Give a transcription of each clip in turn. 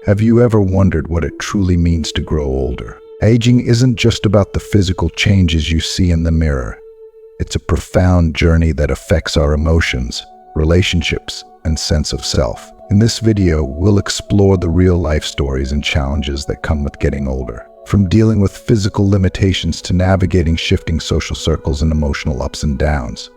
Have you ever wondered what it truly means to grow older? Aging isn't just about the physical changes you see in the mirror. It's a profound journey that affects our emotions, relationships, and sense of self. In this video, we'll explore the real-life stories and challenges that come with getting older. From dealing with physical limitations to navigating shifting social circles and emotional ups and downs.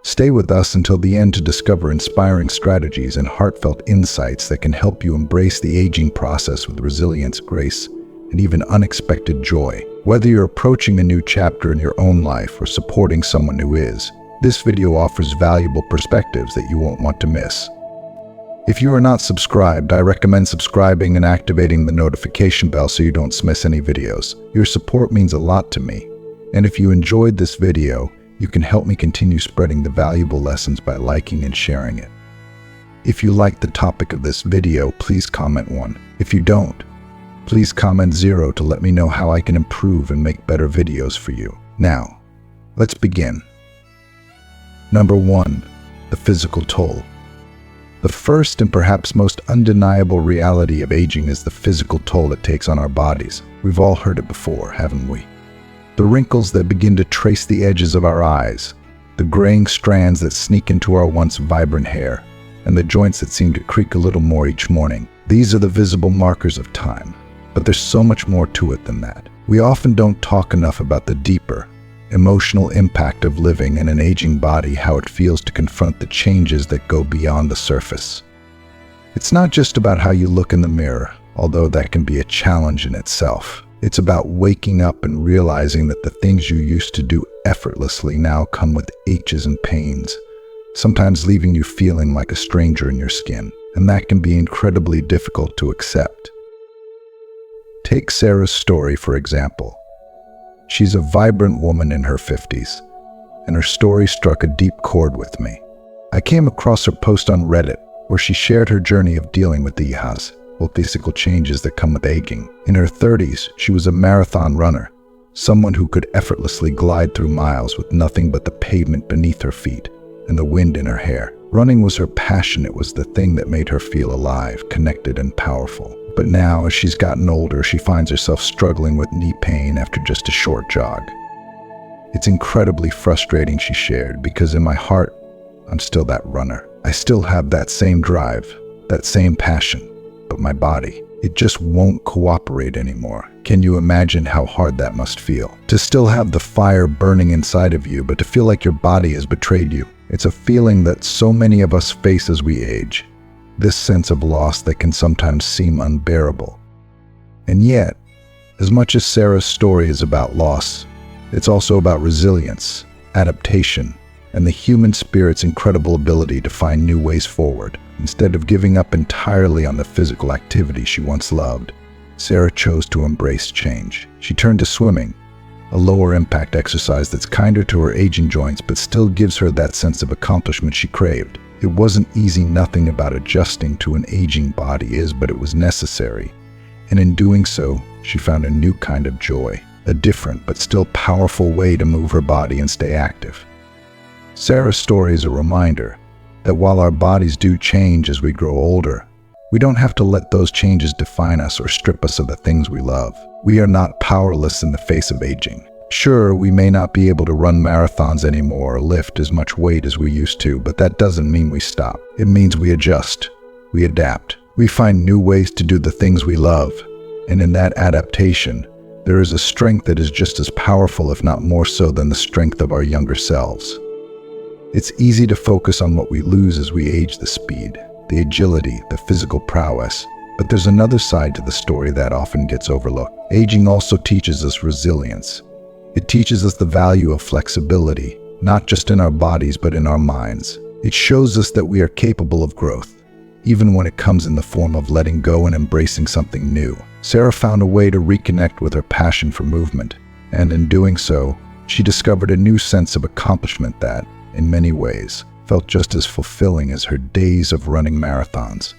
Stay with us until the end to discover inspiring strategies and heartfelt insights that can help you embrace the aging process with resilience, grace, and even unexpected joy. Whether you're approaching a new chapter in your own life or supporting someone who is, this video offers valuable perspectives that you won't want to miss. If you are not subscribed, I recommend subscribing and activating the notification bell so you don't miss any videos. Your support means a lot to me. And if you enjoyed this video, you can help me continue spreading the valuable lessons by liking and sharing it. If you like the topic of this video, please comment 1. If you don't, please comment 0 to let me know how I can improve and make better videos for you. Now, let's begin. Number 1. The physical toll. The first and perhaps most undeniable reality of aging is the physical toll it takes on our bodies. We've all heard it before, haven't we? The wrinkles that begin to trace the edges of our eyes, the graying strands that sneak into our once vibrant hair, and the joints that seem to creak a little more each morning. These are the visible markers of time, but there's so much more to it than that. We often don't talk enough about the deeper, emotional impact of living in an aging body, how it feels to confront the changes that go beyond the surface. It's not just about how you look in the mirror, although that can be a challenge in itself. It's about waking up and realizing that the things you used to do effortlessly now come with aches and pains, sometimes leaving you feeling like a stranger in your skin, and that can be incredibly difficult to accept. Take Sarah's story, for example. She's a vibrant woman in her 50s, and her story struck a deep chord with me. I came across her post on Reddit, where she shared her journey of dealing with the physical changes that come with aging. In her 30s, she was a marathon runner, someone who could effortlessly glide through miles with nothing but the pavement beneath her feet and the wind in her hair. Running was her passion. It was the thing that made her feel alive, connected, and powerful. But now, as she's gotten older, she finds herself struggling with knee pain after just a short jog. It's incredibly frustrating, she shared, because in my heart, I'm still that runner. I still have that same drive, that same passion. But my body, it just won't cooperate anymore. Can you imagine how hard that must feel? To still have the fire burning inside of you, but to feel like your body has betrayed you. It's a feeling that so many of us face as we age. This sense of loss that can sometimes seem unbearable. And yet, as much as Sarah's story is about loss, it's also about resilience, adaptation, and the human spirit's incredible ability to find new ways forward. Instead of giving up entirely on the physical activity she once loved, Sarah chose to embrace change. She turned to swimming, a lower impact exercise that's kinder to her aging joints but still gives her that sense of accomplishment she craved. It wasn't easy. Nothing about adjusting to an aging body is, but it was necessary. And in doing so, she found a new kind of joy, a different but still powerful way to move her body and stay active. Sarah's story is a reminder that while our bodies do change as we grow older, we don't have to let those changes define us or strip us of the things we love. We are not powerless in the face of aging. Sure, we may not be able to run marathons anymore or lift as much weight as we used to, but that doesn't mean we stop. It means we adjust, we adapt, we find new ways to do the things we love. And in that adaptation, there is a strength that is just as powerful, if not more so, than the strength of our younger selves. It's easy to focus on what we lose as we age: the speed, the agility, the physical prowess. But there's another side to the story that often gets overlooked. Aging also teaches us resilience. It teaches us the value of flexibility, not just in our bodies but in our minds. It shows us that we are capable of growth, even when it comes in the form of letting go and embracing something new. Sarah found a way to reconnect with her passion for movement, and in doing so, she discovered a new sense of accomplishment that, in many ways, felt just as fulfilling as her days of running marathons.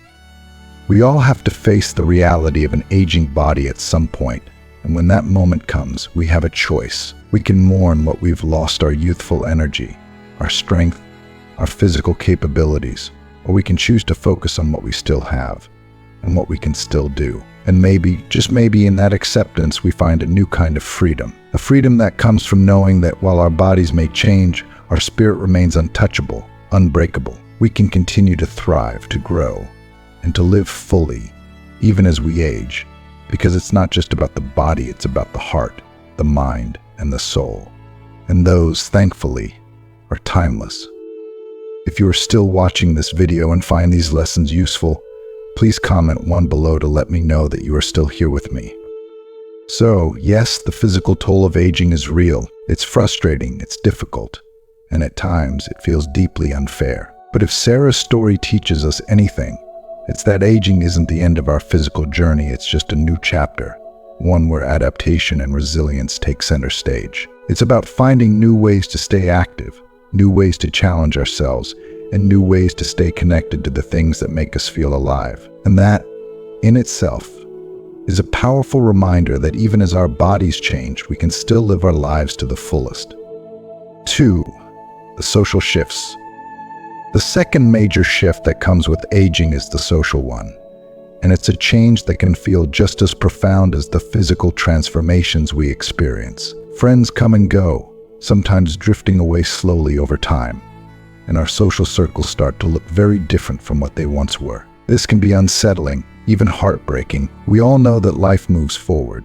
We all have to face the reality of an aging body at some point, and when that moment comes, we have a choice. We can mourn what we've lost: our youthful energy, our strength, our physical capabilities, or we can choose to focus on what we still have, and what we can still do. And maybe, just maybe, in that acceptance, we find a new kind of freedom. A freedom that comes from knowing that while our bodies may change, our spirit remains untouchable, unbreakable. We can continue to thrive, to grow, and to live fully, even as we age. Because it's not just about the body, it's about the heart, the mind, and the soul. And those, thankfully, are timeless. If you are still watching this video and find these lessons useful, please comment one below to let me know that you are still here with me. So, yes, the physical toll of aging is real. It's frustrating, it's difficult, and at times it feels deeply unfair. But if Sarah's story teaches us anything, it's that aging isn't the end of our physical journey, it's just a new chapter, one where adaptation and resilience take center stage. It's about finding new ways to stay active, new ways to challenge ourselves, and new ways to stay connected to the things that make us feel alive. And that, in itself, is a powerful reminder that even as our bodies change, we can still live our lives to the fullest. 2. The social shifts. The second major shift that comes with aging is the social one, and it's a change that can feel just as profound as the physical transformations we experience. Friends come and go, sometimes drifting away slowly over time, and our social circles start to look very different from what they once were. This can be unsettling, even heartbreaking. We all know that life moves forward,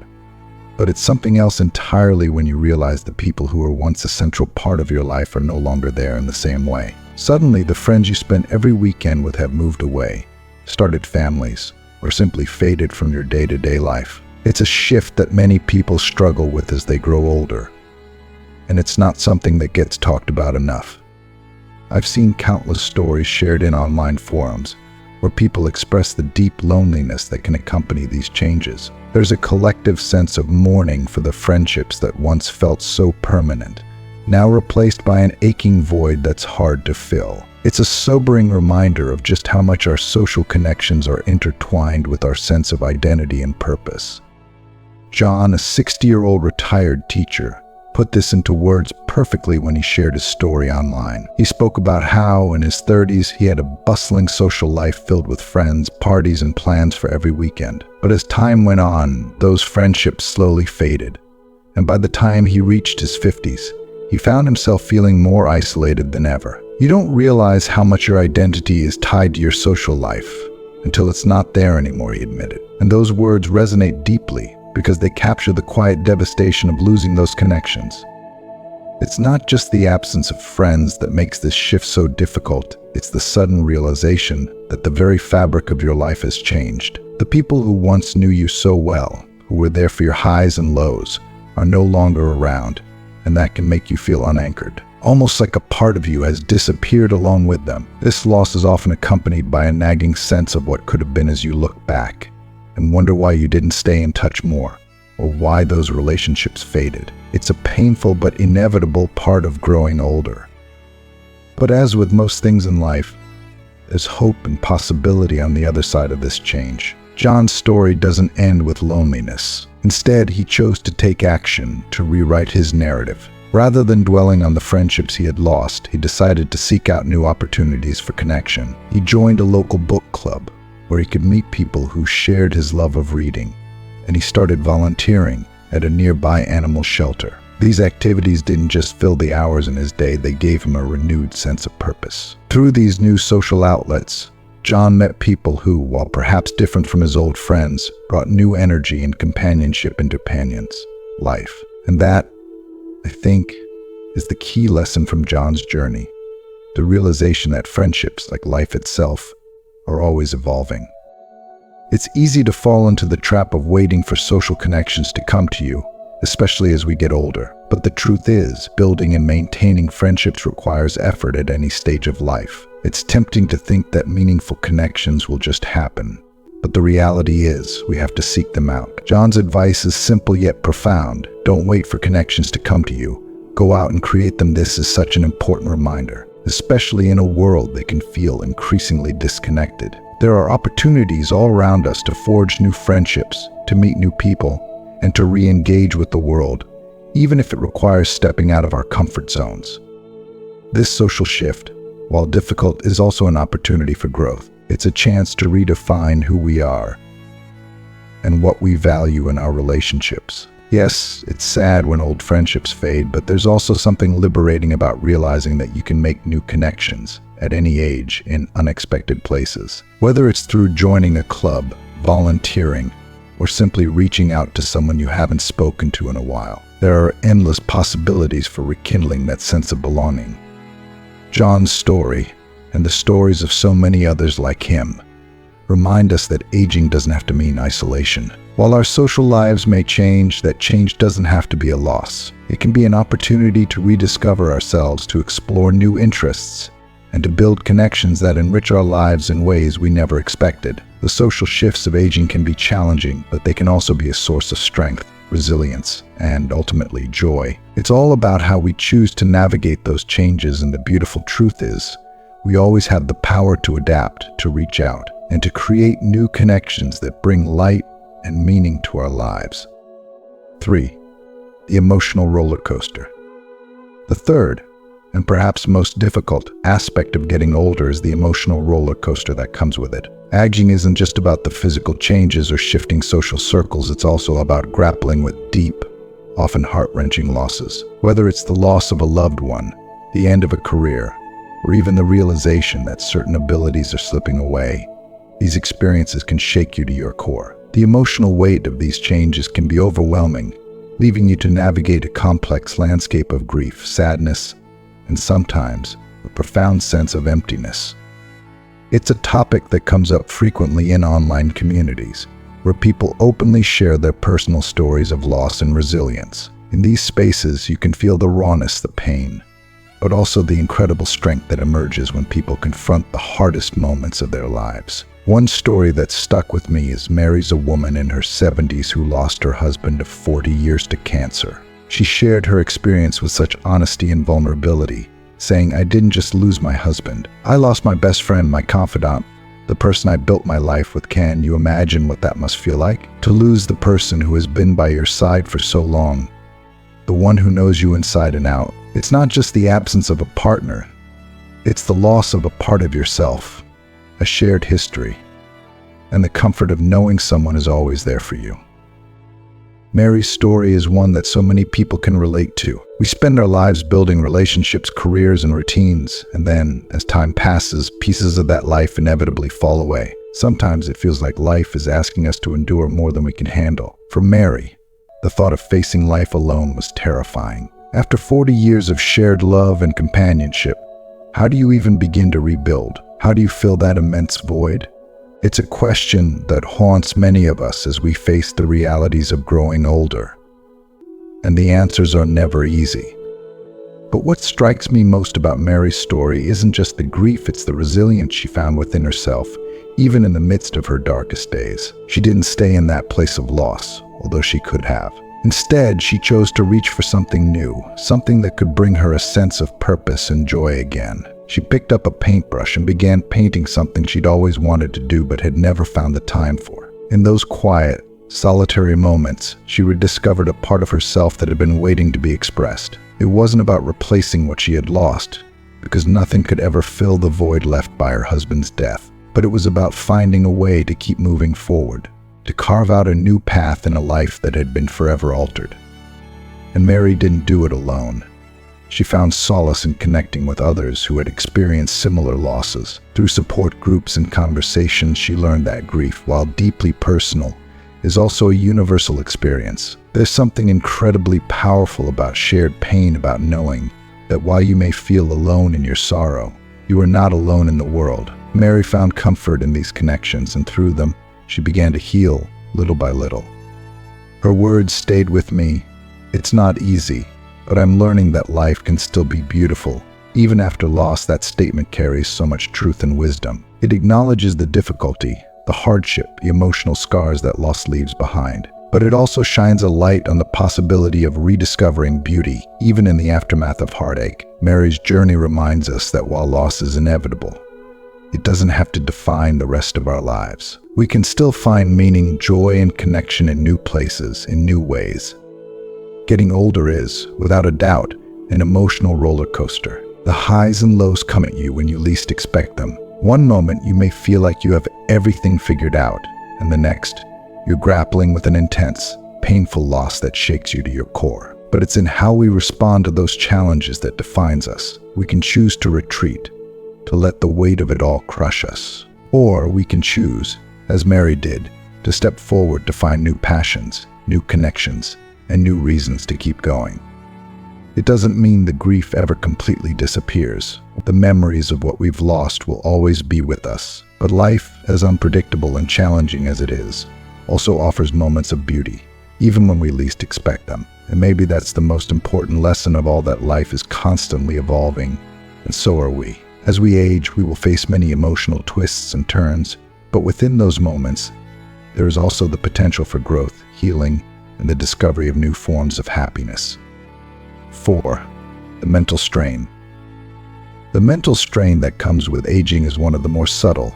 but it's something else entirely when you realize the people who were once a central part of your life are no longer there in the same way. Suddenly, the friends you spent every weekend with have moved away, started families, or simply faded from your day-to-day life. It's a shift that many people struggle with as they grow older, and it's not something that gets talked about enough. I've seen countless stories shared in online forums where people express the deep loneliness that can accompany these changes. There's a collective sense of mourning for the friendships that once felt so permanent, now replaced by an aching void that's hard to fill. It's a sobering reminder of just how much our social connections are intertwined with our sense of identity and purpose. John, a 60-year-old retired teacher, put this into words perfectly when he shared his story online. He spoke about how, in his 30s, he had a bustling social life filled with friends, parties, and plans for every weekend. But as time went on, those friendships slowly faded, and by the time he reached his 50s, he found himself feeling more isolated than ever. You don't realize how much your identity is tied to your social life until it's not there anymore, he admitted. And those words resonate deeply because they capture the quiet devastation of losing those connections. It's not just the absence of friends that makes this shift so difficult, it's the sudden realization that the very fabric of your life has changed. The people who once knew you so well, who were there for your highs and lows, are no longer around, and that can make you feel unanchored. Almost like a part of you has disappeared along with them. This loss is often accompanied by a nagging sense of what could have been as you look back and wonder why you didn't stay in touch more, or why those relationships faded. It's a painful but inevitable part of growing older. But as with most things in life, there's hope and possibility on the other side of this change. John's story doesn't end with loneliness. Instead, he chose to take action to rewrite his narrative. Rather than dwelling on the friendships he had lost, he decided to seek out new opportunities for connection. He joined a local book club where he could meet people who shared his love of reading, and he started volunteering at a nearby animal shelter. These activities didn't just fill the hours in his day, they gave him a renewed sense of purpose. Through these new social outlets, John met people who, while perhaps different from his old friends, brought new energy and companionship into Companion's life. And that, I think, is the key lesson from John's journey. The realization that friendships, like life itself, are always evolving. It's easy to fall into the trap of waiting for social connections to come to you, especially as we get older. But the truth is, building and maintaining friendships requires effort at any stage of life. It's tempting to think that meaningful connections will just happen, but the reality is, we have to seek them out. John's advice is simple yet profound. Don't wait for connections to come to you. Go out and create them. This is such an important reminder, especially in a world that can feel increasingly disconnected. There are opportunities all around us to forge new friendships, to meet new people, and to re-engage with the world, even if it requires stepping out of our comfort zones. This social shift, while difficult, is also an opportunity for growth. It's a chance to redefine who we are and what we value in our relationships. Yes, it's sad when old friendships fade, but there's also something liberating about realizing that you can make new connections at any age in unexpected places. Whether it's through joining a club, volunteering, or simply reaching out to someone you haven't spoken to in a while, there are endless possibilities for rekindling that sense of belonging. John's story, and the stories of so many others like him, remind us that aging doesn't have to mean isolation. While our social lives may change, that change doesn't have to be a loss. It can be an opportunity to rediscover ourselves, to explore new interests, and to build connections that enrich our lives in ways we never expected. The social shifts of aging can be challenging, but they can also be a source of strength, resilience, and ultimately joy. It's all about how we choose to navigate those changes, and the beautiful truth is, we always have the power to adapt, to reach out, and to create new connections that bring light and meaning to our lives. 3. The emotional roller coaster. The third, and perhaps most difficult, aspect of getting older is the emotional roller coaster that comes with it. Aging isn't just about the physical changes or shifting social circles, it's also about grappling with deep, often heart-wrenching losses. Whether it's the loss of a loved one, the end of a career, or even the realization that certain abilities are slipping away, these experiences can shake you to your core. The emotional weight of these changes can be overwhelming, leaving you to navigate a complex landscape of grief, sadness, and sometimes a profound sense of emptiness. It's a topic that comes up frequently in online communities, where people openly share their personal stories of loss and resilience. In these spaces, you can feel the rawness, the pain, but also the incredible strength that emerges when people confront the hardest moments of their lives. One story that stuck with me is Mary's, a woman in her 70s who lost her husband of 40 years to cancer. She shared her experience with such honesty and vulnerability, saying, "I didn't just lose my husband. I lost my best friend, my confidant, the person I built my life with. Can you imagine what that must feel like? To lose the person who has been by your side for so long, the one who knows you inside and out. It's not just the absence of a partner, it's the loss of a part of yourself, a shared history, and the comfort of knowing someone is always there for you." Mary's story is one that so many people can relate to. We spend our lives building relationships, careers, and routines, and then, as time passes, pieces of that life inevitably fall away. Sometimes it feels like life is asking us to endure more than we can handle. For Mary, the thought of facing life alone was terrifying. After 40 years of shared love and companionship, how do you even begin to rebuild? How do you fill that immense void? It's a question that haunts many of us as we face the realities of growing older. And the answers are never easy. But what strikes me most about Mary's story isn't just the grief, it's the resilience she found within herself, even in the midst of her darkest days. She didn't stay in that place of loss, although she could have. Instead, she chose to reach for something new, something that could bring her a sense of purpose and joy again. She picked up a paintbrush and began painting something she'd always wanted to do but had never found the time for. In those quiet, solitary moments, she rediscovered a part of herself that had been waiting to be expressed. It wasn't about replacing what she had lost, because nothing could ever fill the void left by her husband's death. But it was about finding a way to keep moving forward, to carve out a new path in a life that had been forever altered. And Mary didn't do it alone. She found solace in connecting with others who had experienced similar losses. Through support groups and conversations, she learned that grief, while deeply personal, is also a universal experience. There's something incredibly powerful about shared pain, about knowing that while you may feel alone in your sorrow, you are not alone in the world. Mary found comfort in these connections, and through them, she began to heal little by little. Her words stayed with me. "It's not easy, but I'm learning that life can still be beautiful. Even after loss," that statement carries so much truth and wisdom. It acknowledges the difficulty, the hardship, the emotional scars that loss leaves behind. But it also shines a light on the possibility of rediscovering beauty, even in the aftermath of heartache. Mary's journey reminds us that while loss is inevitable, it doesn't have to define the rest of our lives. We can still find meaning, joy, and connection in new places, in new ways. Getting older is, without a doubt, an emotional roller coaster. The highs and lows come at you when you least expect them, One moment you may feel like you have everything figured out, and the next, you're grappling with an intense, painful loss that shakes you to your core. But it's in how we respond to those challenges that defines us. We can choose to retreat, to let the weight of it all crush us. Or we can choose, as Mary did, to step forward to find new passions, new connections, and new reasons to keep going. It doesn't mean the grief ever completely disappears. The memories of what we've lost will always be with us. But life, as unpredictable and challenging as it is, also offers moments of beauty, even when we least expect them. And maybe that's the most important lesson of all, that life is constantly evolving, and so are we. As we age, we will face many emotional twists and turns, but within those moments, there is also the potential for growth, healing, and the discovery of new forms of happiness. 4. The mental strain. The mental strain that comes with aging is one of the more subtle,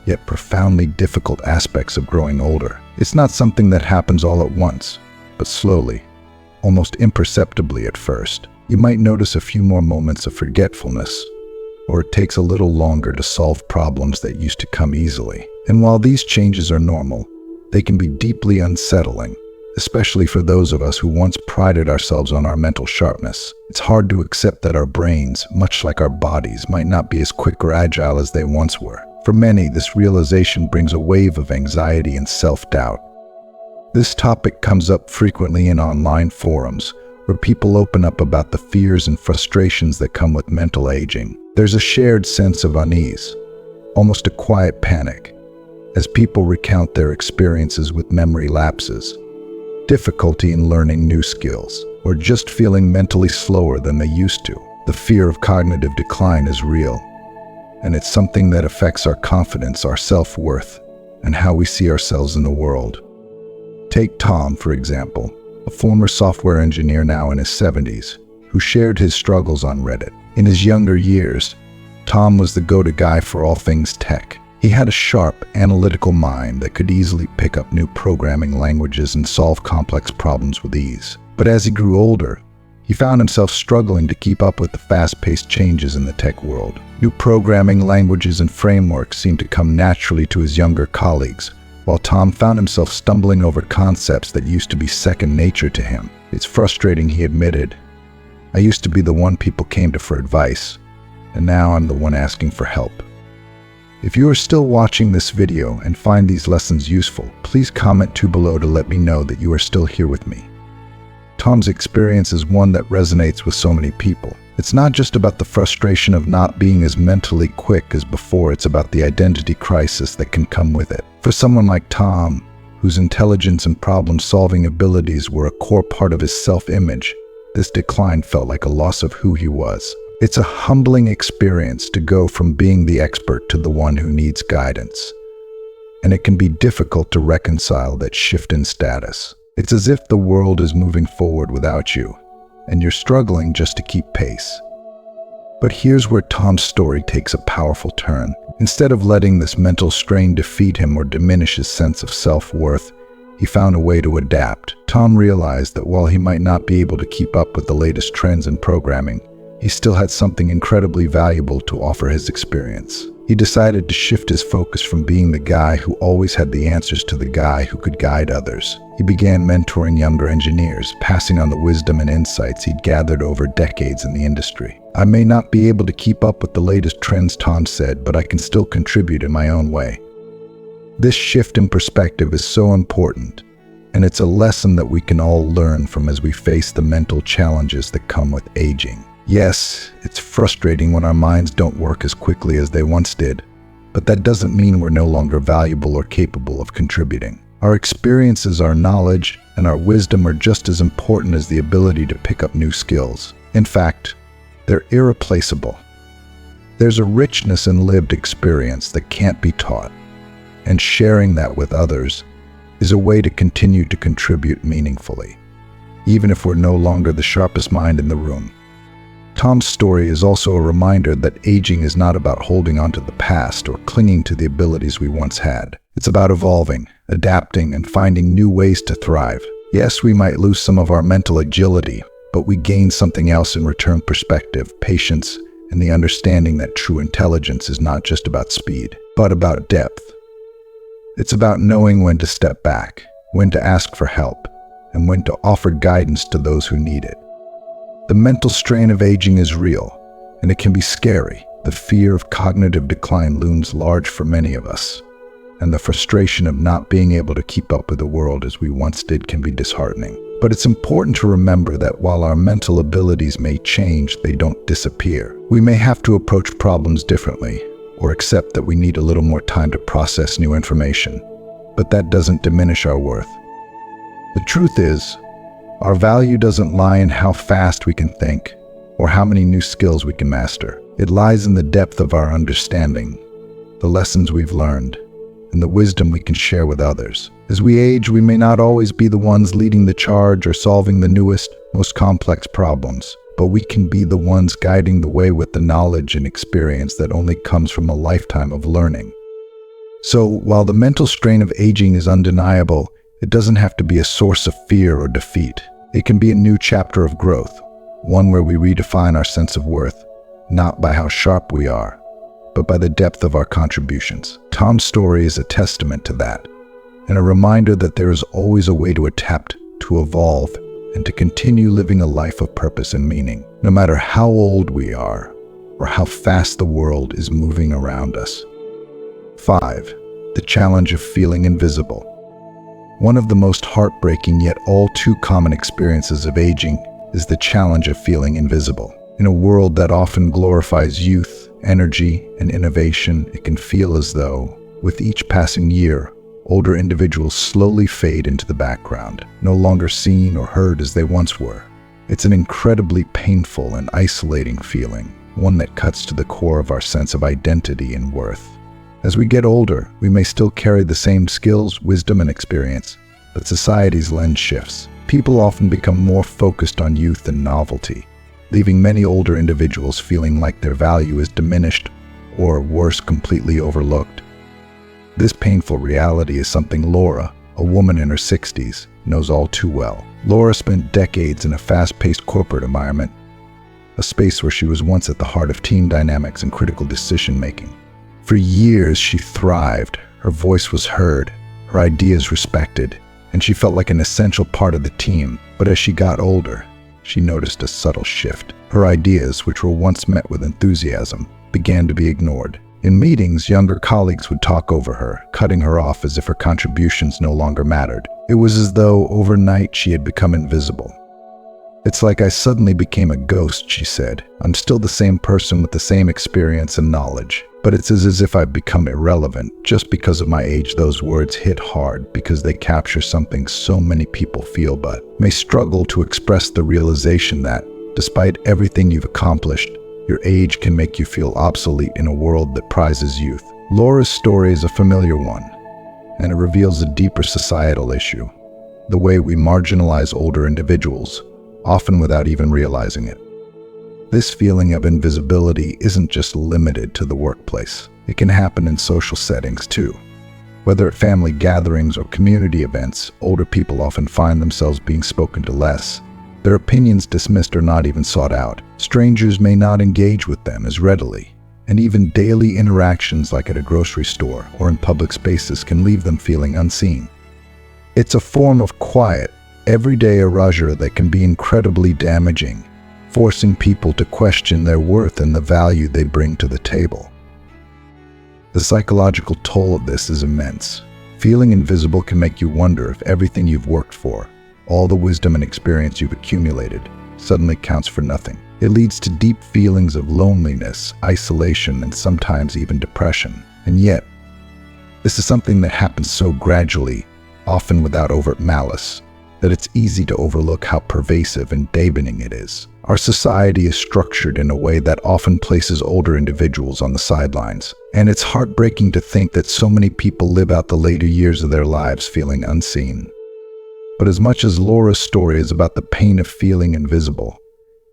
yet profoundly difficult aspects of growing older. It's not something that happens all at once, but slowly, almost imperceptibly at first. You might notice a few more moments of forgetfulness, or it takes a little longer to solve problems that used to come easily. And while these changes are normal, they can be deeply unsettling, especially for those of us who once prided ourselves on our mental sharpness. It's hard to accept that our brains, much like our bodies, might not be as quick or agile as they once were. For many, this realization brings a wave of anxiety and self-doubt. This topic comes up frequently in online forums, where people open up about the fears and frustrations that come with mental aging. There's a shared sense of unease, almost a quiet panic, as people recount their experiences with memory lapses, difficulty in learning new skills, or just feeling mentally slower than they used to. The fear of cognitive decline is real, and it's something that affects our confidence, our self-worth, and how we see ourselves in the world. Take Tom, for example, a former software engineer now in his 70s, who shared his struggles on Reddit. In his younger years, Tom was the go-to guy for all things tech. He had a sharp, analytical mind that could easily pick up new programming languages and solve complex problems with ease. But as he grew older, he found himself struggling to keep up with the fast-paced changes in the tech world. New programming languages and frameworks seemed to come naturally to his younger colleagues, while Tom found himself stumbling over concepts that used to be second nature to him. It's frustrating, he admitted. I used to be the one people came to for advice, and now I'm the one asking for help. If you are still watching this video and find these lessons useful, please comment below to let me know that you are still here with me. Tom's experience is one that resonates with so many people. It's not just about the frustration of not being as mentally quick as before, it's about the identity crisis that can come with it. For someone like Tom, whose intelligence and problem-solving abilities were a core part of his self-image, this decline felt like a loss of who he was. It's a humbling experience to go from being the expert to the one who needs guidance. And it can be difficult to reconcile that shift in status. It's as if the world is moving forward without you, and you're struggling just to keep pace. But here's where Tom's story takes a powerful turn. Instead of letting this mental strain defeat him or diminish his sense of self-worth, he found a way to adapt. Tom realized that while he might not be able to keep up with the latest trends in programming, he still had something incredibly valuable to offer his experience. He decided to shift his focus from being the guy who always had the answers to the guy who could guide others. He began mentoring younger engineers, passing on the wisdom and insights he'd gathered over decades in the industry. I may not be able to keep up with the latest trends, Tom said, but I can still contribute in my own way. This shift in perspective is so important, and it's a lesson that we can all learn from as we face the mental challenges that come with aging. Yes, it's frustrating when our minds don't work as quickly as they once did, but that doesn't mean we're no longer valuable or capable of contributing. Our experiences, our knowledge, and our wisdom are just as important as the ability to pick up new skills. In fact, they're irreplaceable. There's a richness in lived experience that can't be taught, and sharing that with others is a way to continue to contribute meaningfully, even if we're no longer the sharpest mind in the room. Tom's story is also a reminder that aging is not about holding on to the past or clinging to the abilities we once had. It's about evolving, adapting, and finding new ways to thrive. Yes, we might lose some of our mental agility, but we gain something else in return: perspective, patience, and the understanding that true intelligence is not just about speed, but about depth. It's about knowing when to step back, when to ask for help, and when to offer guidance to those who need it. The mental strain of aging is real, and it can be scary. The fear of cognitive decline looms large for many of us, and the frustration of not being able to keep up with the world as we once did can be disheartening. But it's important to remember that while our mental abilities may change, they don't disappear. We may have to approach problems differently, or accept that we need a little more time to process new information, but that doesn't diminish our worth. The truth is, our value doesn't lie in how fast we can think, or how many new skills we can master. It lies in the depth of our understanding, the lessons we've learned, and the wisdom we can share with others. As we age, we may not always be the ones leading the charge or solving the newest, most complex problems, but we can be the ones guiding the way with the knowledge and experience that only comes from a lifetime of learning. So, while the mental strain of aging is undeniable, it doesn't have to be a source of fear or defeat. It can be a new chapter of growth, one where we redefine our sense of worth, not by how sharp we are, but by the depth of our contributions. Tom's story is a testament to that, and a reminder that there is always a way to adapt, to evolve, and to continue living a life of purpose and meaning, no matter how old we are or how fast the world is moving around us. 5. The challenge of feeling invisible. One of the most heartbreaking yet all too common experiences of aging is the challenge of feeling invisible. In a world that often glorifies youth, energy, and innovation, it can feel as though, with each passing year, older individuals slowly fade into the background, no longer seen or heard as they once were. It's an incredibly painful and isolating feeling, one that cuts to the core of our sense of identity and worth. As we get older, we may still carry the same skills, wisdom, and experience, but society's lens shifts. People often become more focused on youth and novelty, leaving many older individuals feeling like their value is diminished or, worse, completely overlooked. This painful reality is something Laura, a woman in her 60s, knows all too well. Laura spent decades in a fast-paced corporate environment, a space where she was once at the heart of team dynamics and critical decision-making. For years, she thrived. Her voice was heard, her ideas respected, and she felt like an essential part of the team. But as she got older, she noticed a subtle shift. Her ideas, which were once met with enthusiasm, began to be ignored. In meetings, younger colleagues would talk over her, cutting her off as if her contributions no longer mattered. It was as though overnight she had become invisible. "It's like I suddenly became a ghost," she said. "I'm still the same person with the same experience and knowledge, but it's as if I've become irrelevant just because of my age." Those words hit hard because they capture something so many people feel but may struggle to express: the realization that, despite everything you've accomplished, your age can make you feel obsolete in a world that prizes youth. Laura's story is a familiar one, and it reveals a deeper societal issue: the way we marginalize older individuals, often without even realizing it. This feeling of invisibility isn't just limited to the workplace. It can happen in social settings too. Whether at family gatherings or community events, older people often find themselves being spoken to less, their opinions dismissed or not even sought out. Strangers may not engage with them as readily, and even daily interactions like at a grocery store or in public spaces can leave them feeling unseen. It's a form of quiet, everyday erasure that can be incredibly damaging, forcing people to question their worth and the value they bring to the table. The psychological toll of this is immense. Feeling invisible can make you wonder if everything you've worked for, all the wisdom and experience you've accumulated, suddenly counts for nothing. It leads to deep feelings of loneliness, isolation, and sometimes even depression. And yet, this is something that happens so gradually, often without overt malice, that it's easy to overlook how pervasive and deafening it is. Our society is structured in a way that often places older individuals on the sidelines, and it's heartbreaking to think that so many people live out the later years of their lives feeling unseen. But as much as Laura's story is about the pain of feeling invisible,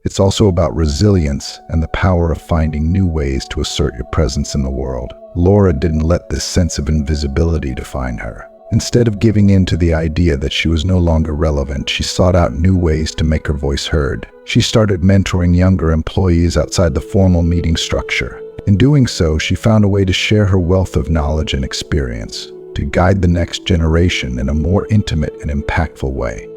it's also about resilience and the power of finding new ways to assert your presence in the world. Laura didn't let this sense of invisibility define her. Instead of giving in to the idea that she was no longer relevant, she sought out new ways to make her voice heard. She started mentoring younger employees outside the formal meeting structure. In doing so, she found a way to share her wealth of knowledge and experience, to guide the next generation in a more intimate and impactful way.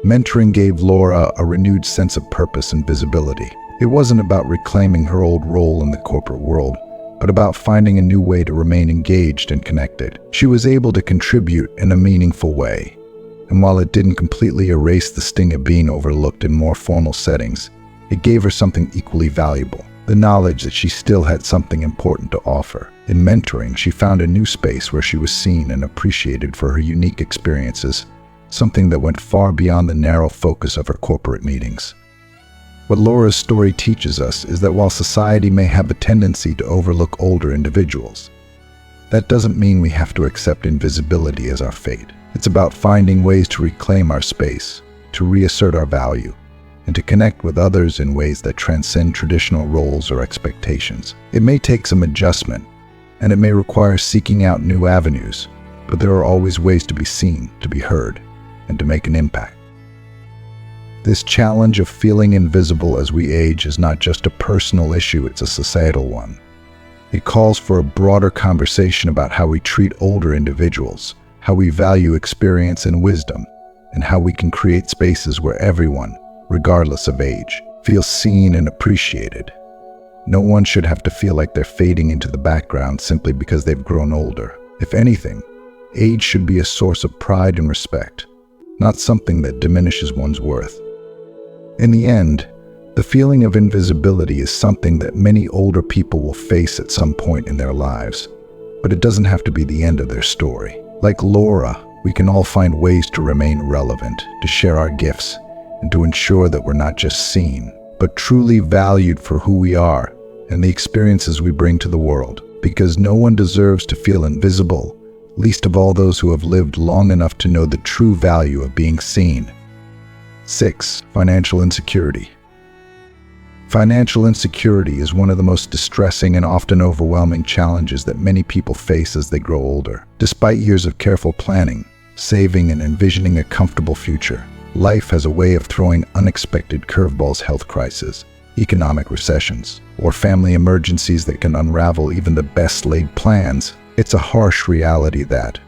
Mentoring gave Laura a renewed sense of purpose and visibility. It wasn't about reclaiming her old role in the corporate world, but about finding a new way to remain engaged and connected. She was able to contribute in a meaningful way, and while it didn't completely erase the sting of being overlooked in more formal settings, it gave her something equally valuable: the knowledge that she still had something important to offer. In mentoring, she found a new space where she was seen and appreciated for her unique experiences, something that went far beyond the narrow focus of her corporate meetings. What Laura's story teaches us is that while society may have a tendency to overlook older individuals, that doesn't mean we have to accept invisibility as our fate. It's about finding ways to reclaim our space, to reassert our value, and to connect with others in ways that transcend traditional roles or expectations. It may take some adjustment, and it may require seeking out new avenues, but there are always ways to be seen, to be heard, and to make an impact. This challenge of feeling invisible as we age is not just a personal issue, it's a societal one. It calls for a broader conversation about how we treat older individuals, how we value experience and wisdom, and how we can create spaces where everyone, regardless of age, feels seen and appreciated. No one should have to feel like they're fading into the background simply because they've grown older. If anything, age should be a source of pride and respect, not something that diminishes one's worth. In the end, the feeling of invisibility is something that many older people will face at some point in their lives, but it doesn't have to be the end of their story. Like Laura, we can all find ways to remain relevant, to share our gifts, and to ensure that we're not just seen, but truly valued for who we are and the experiences we bring to the world. Because no one deserves to feel invisible, least of all those who have lived long enough to know the true value of being seen. 6. Financial insecurity. Financial insecurity is one of the most distressing and often overwhelming challenges that many people face as they grow older. Despite years of careful planning, saving, and envisioning a comfortable future, life has a way of throwing unexpected curveballs: health crises, economic recessions, or family emergencies that can unravel even the best laid plans. It's a harsh reality that,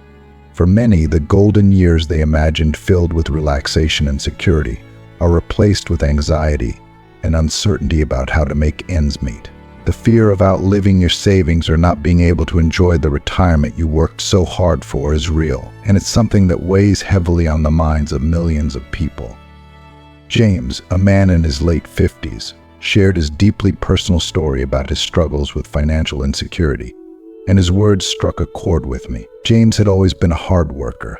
for many, the golden years they imagined filled with relaxation and security are replaced with anxiety and uncertainty about how to make ends meet. The fear of outliving your savings or not being able to enjoy the retirement you worked so hard for is real, and it's something that weighs heavily on the minds of millions of people. James, a man in his late 50s, shared his deeply personal story about his struggles with financial insecurity, and his words struck a chord with me. James had always been a hard worker.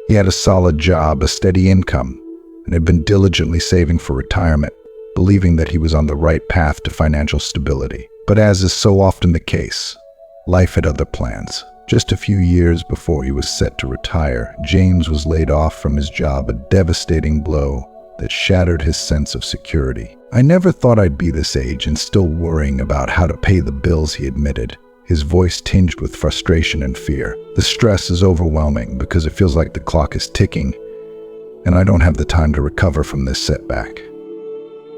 He had a solid job, a steady income, and had been diligently saving for retirement, believing that he was on the right path to financial stability. But as is so often the case, life had other plans. Just a few years before he was set to retire, James was laid off from his job, a devastating blow that shattered his sense of security. "I never thought I'd be this age and still worrying about how to pay the bills," he admitted, his voice tinged with frustration and fear. "The stress is overwhelming because it feels like the clock is ticking, and I don't have the time to recover from this setback."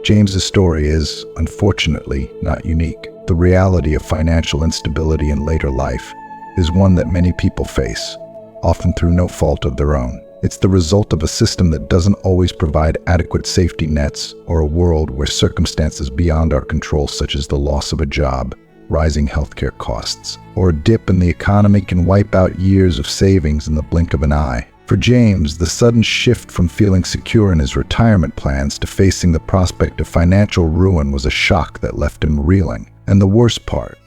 James's story is, unfortunately, not unique. The reality of financial instability in later life is one that many people face, often through no fault of their own. It's the result of a system that doesn't always provide adequate safety nets, or a world where circumstances beyond our control, such as the loss of a job, rising healthcare costs, or a dip in the economy, can wipe out years of savings in the blink of an eye. For James, the sudden shift from feeling secure in his retirement plans to facing the prospect of financial ruin was a shock that left him reeling. And the worst part,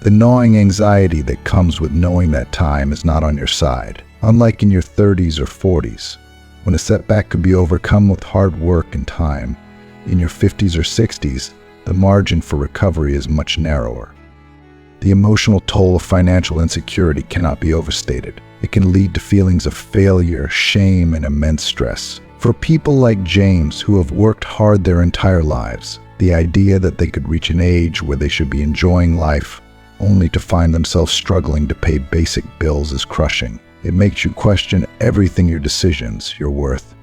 the gnawing anxiety that comes with knowing that time is not on your side. Unlike in your 30s or 40s, when a setback could be overcome with hard work and time, in your 50s or 60s, the margin for recovery is much narrower. The emotional toll of financial insecurity cannot be overstated. It can lead to feelings of failure, shame, and immense stress. For people like James, who have worked hard their entire lives, the idea that they could reach an age where they should be enjoying life only to find themselves struggling to pay basic bills is crushing. It makes you question everything: your decisions, your worth,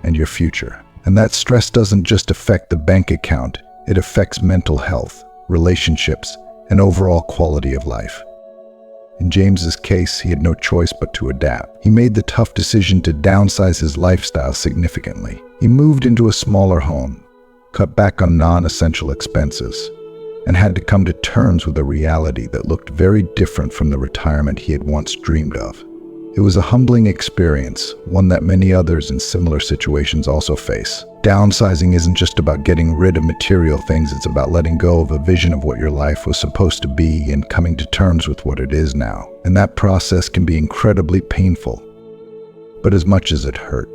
and your future. And that stress doesn't just affect the bank account, it affects mental health, relationships, and overall quality of life. In James's case, he had no choice but to adapt. He made the tough decision to downsize his lifestyle significantly. He moved into a smaller home, cut back on non-essential expenses, and had to come to terms with a reality that looked very different from the retirement he had once dreamed of. It was a humbling experience, one that many others in similar situations also face. Downsizing isn't just about getting rid of material things, it's about letting go of a vision of what your life was supposed to be and coming to terms with what it is now. And that process can be incredibly painful. But as much as it hurt,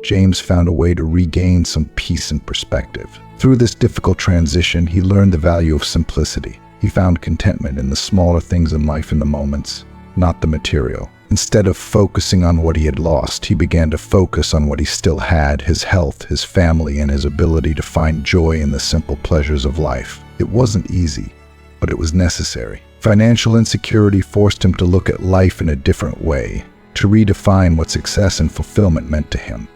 James found a way to regain some peace and perspective. Through this difficult transition, he learned the value of simplicity. He found contentment in the smaller things in life, in the moments, not the material. Instead of focusing on what he had lost, he began to focus on what he still had: his health, his family, and his ability to find joy in the simple pleasures of life. It wasn't easy, but it was necessary. Financial insecurity forced him to look at life in a different way, to redefine what success and fulfillment meant to him.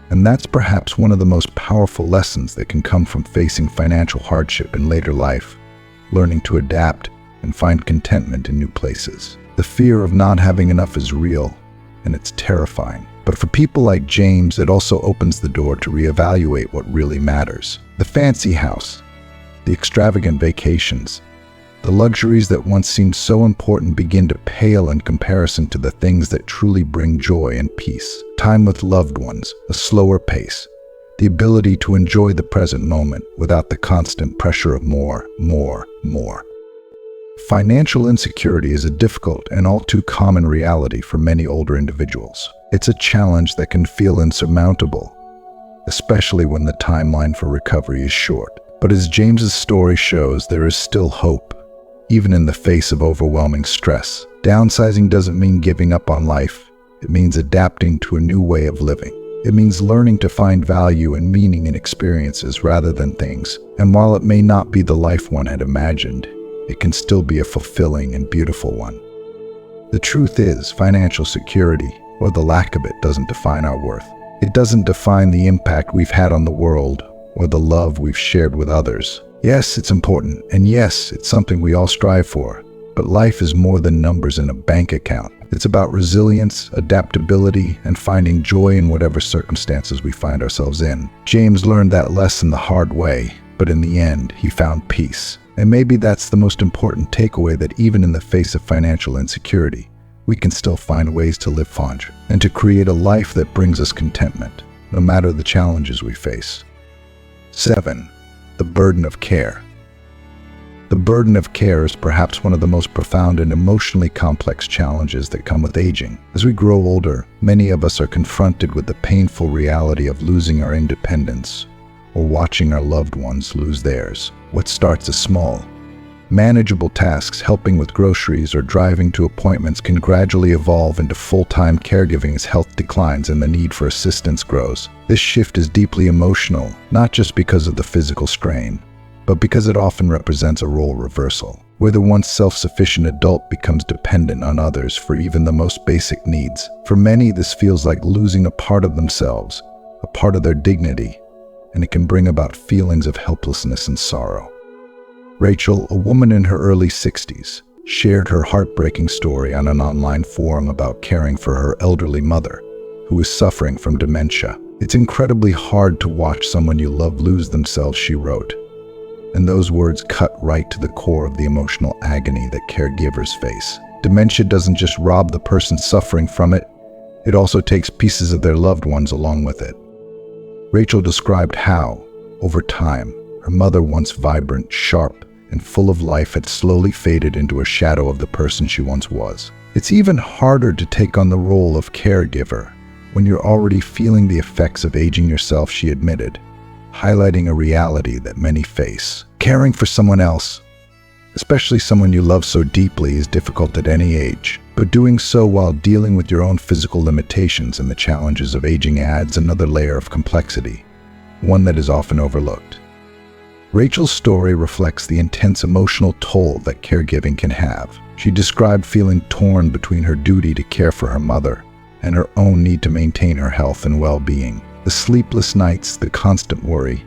And that's perhaps one of the most powerful lessons that can come from facing financial hardship in later life: learning to adapt and find contentment in new places. The fear of not having enough is real, and it's terrifying. But for people like James, it also opens the door to reevaluate what really matters. The fancy house, the extravagant vacations, the luxuries that once seemed so important begin to pale in comparison to the things that truly bring joy and peace. Time with loved ones, a slower pace, the ability to enjoy the present moment without the constant pressure of more. Financial insecurity is a difficult and all too common reality for many older individuals. It's a challenge that can feel insurmountable, especially when the timeline for recovery is short. But as James's story shows, there is still hope, even in the face of overwhelming stress. Downsizing doesn't mean giving up on life. It means adapting to a new way of living. It means learning to find value and meaning in experiences rather than things. And while it may not be the life one had imagined, it can still be a fulfilling and beautiful one. The truth is, financial security, or the lack of it, doesn't define our worth. It doesn't define the impact we've had on the world or the love we've shared with others. Yes, it's important, and yes, it's something we all strive for. But life is more than numbers in a bank account. It's about resilience, adaptability, and finding joy in whatever circumstances we find ourselves in. James learned that lesson the hard way, but in the end, he found peace. And maybe that's the most important takeaway, that even in the face of financial insecurity, we can still find ways to live fun and to create a life that brings us contentment, no matter the challenges we face. 7. The burden of care. The burden of care is perhaps one of the most profound and emotionally complex challenges that come with aging. As we grow older, many of us are confronted with the painful reality of losing our independence or watching our loved ones lose theirs. What starts as small, manageable tasks, helping with groceries or driving to appointments, can gradually evolve into full-time caregiving as health declines and the need for assistance grows. This shift is deeply emotional, not just because of the physical strain, but because it often represents a role reversal, where the once self-sufficient adult becomes dependent on others for even the most basic needs. For many, this feels like losing a part of themselves, a part of their dignity, and it can bring about feelings of helplessness and sorrow. Rachel, a woman in her early 60s, shared her heartbreaking story on an online forum about caring for her elderly mother, who is suffering from dementia. "It's incredibly hard to watch someone you love lose themselves," she wrote. And those words cut right to the core of the emotional agony that caregivers face. Dementia doesn't just rob the person suffering from it, it also takes pieces of their loved ones along with it. Rachel described how, over time, her mother, once vibrant, sharp, and full of life, had slowly faded into a shadow of the person she once was. It's even harder to take on the role of caregiver when you're already feeling the effects of aging yourself, she admitted, highlighting a reality that many face. Caring for someone else, especially someone you love so deeply, is difficult at any age. But doing so while dealing with your own physical limitations and the challenges of aging adds another layer of complexity, one that is often overlooked. Rachel's story reflects the intense emotional toll that caregiving can have. She described feeling torn between her duty to care for her mother and her own need to maintain her health and well-being. The sleepless nights, the constant worry,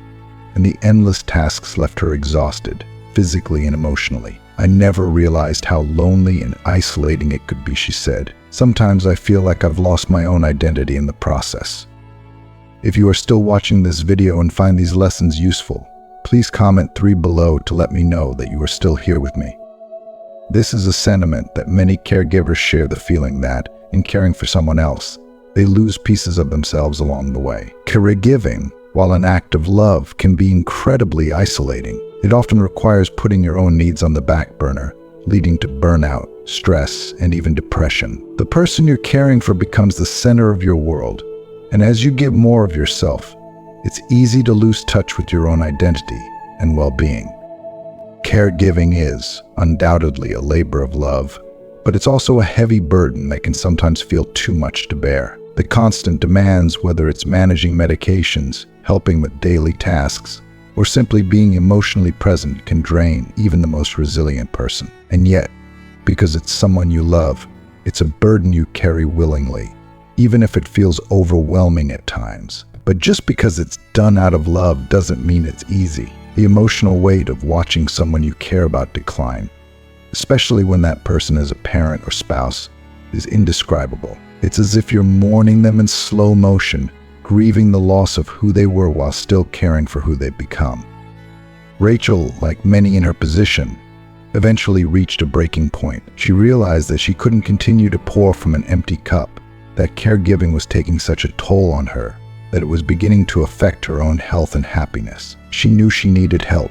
and the endless tasks left her exhausted, physically and emotionally. "I never realized how lonely and isolating it could be," she said. "Sometimes I feel like I've lost my own identity in the process." If you are still watching this video and find these lessons useful, please comment 3 below to let me know that you are still here with me. This is a sentiment that many caregivers share, the feeling that, in caring for someone else, they lose pieces of themselves along the way. Caregiving, while an act of love, can be incredibly isolating. It often requires putting your own needs on the back burner, leading to burnout, stress, and even depression. The person you're caring for becomes the center of your world, and as you give more of yourself, it's easy to lose touch with your own identity and well-being. Caregiving is undoubtedly a labor of love, but it's also a heavy burden that can sometimes feel too much to bear. The constant demands, whether it's managing medications, helping with daily tasks, or simply being emotionally present, can drain even the most resilient person. And yet, because it's someone you love, it's a burden you carry willingly, even if it feels overwhelming at times. But just because it's done out of love doesn't mean it's easy. The emotional weight of watching someone you care about decline, especially when that person is a parent or spouse, is indescribable. It's as if you're mourning them in slow motion, grieving the loss of who they were while still caring for who they've become. Rachel, like many in her position, eventually reached a breaking point. She realized that she couldn't continue to pour from an empty cup, that caregiving was taking such a toll on her, that it was beginning to affect her own health and happiness. She knew she needed help,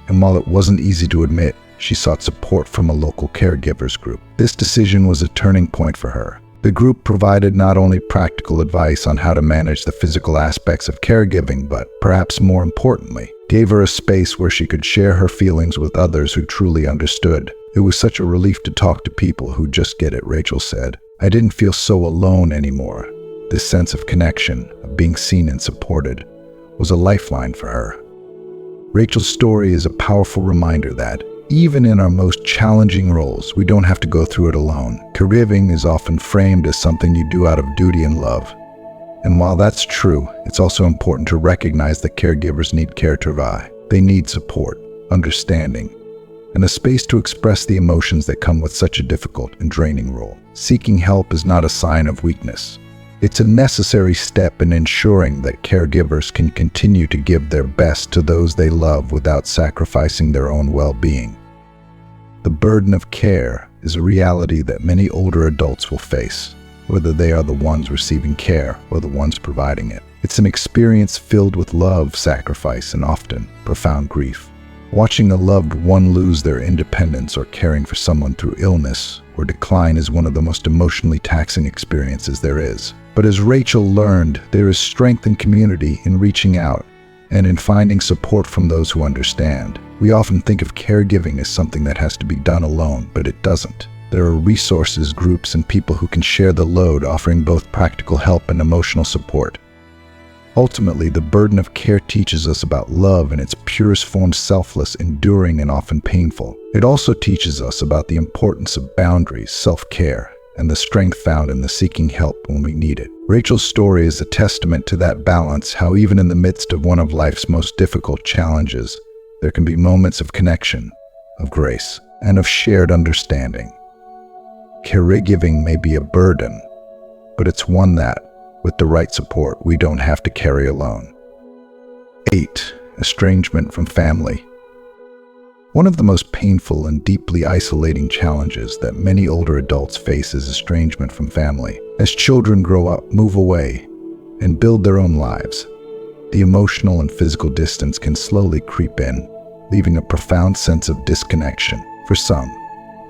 and while it wasn't easy to admit, she sought support from a local caregivers group. This decision was a turning point for her. The group provided not only practical advice on how to manage the physical aspects of caregiving, but perhaps more importantly, gave her a space where she could share her feelings with others who truly understood. "It was such a relief to talk to people who just get it," Rachel said. "I didn't feel so alone anymore." This sense of connection, of being seen and supported, was a lifeline for her. Rachel's story is a powerful reminder that, even in our most challenging roles, we don't have to go through it alone. Caregiving is often framed as something you do out of duty and love. And while that's true, it's also important to recognize that caregivers need care to survive. They need support, understanding, and a space to express the emotions that come with such a difficult and draining role. Seeking help is not a sign of weakness. It's a necessary step in ensuring that caregivers can continue to give their best to those they love without sacrificing their own well-being. The burden of care is a reality that many older adults will face, whether they are the ones receiving care or the ones providing it. It's an experience filled with love, sacrifice, and often profound grief. Watching a loved one lose their independence or caring for someone through illness or decline is one of the most emotionally taxing experiences there is. But as Rachel learned, there is strength and community in reaching out and in finding support from those who understand. We often think of caregiving as something that has to be done alone, but it doesn't. There are resources, groups, and people who can share the load, offering both practical help and emotional support. Ultimately, the burden of care teaches us about love in its purest form: selfless, enduring, and often painful. It also teaches us about the importance of boundaries, self-care, and the strength found in the seeking help when we need it. Rachel's story is a testament to that balance, how even in the midst of one of life's most difficult challenges, there can be moments of connection, of grace, and of shared understanding. Caregiving may be a burden, but it's one that, with the right support, we don't have to carry alone. 8. Estrangement from family. One of the most painful and deeply isolating challenges that many older adults face is estrangement from family. As children grow up, move away, and build their own lives, the emotional and physical distance can slowly creep in, leaving a profound sense of disconnection. For some,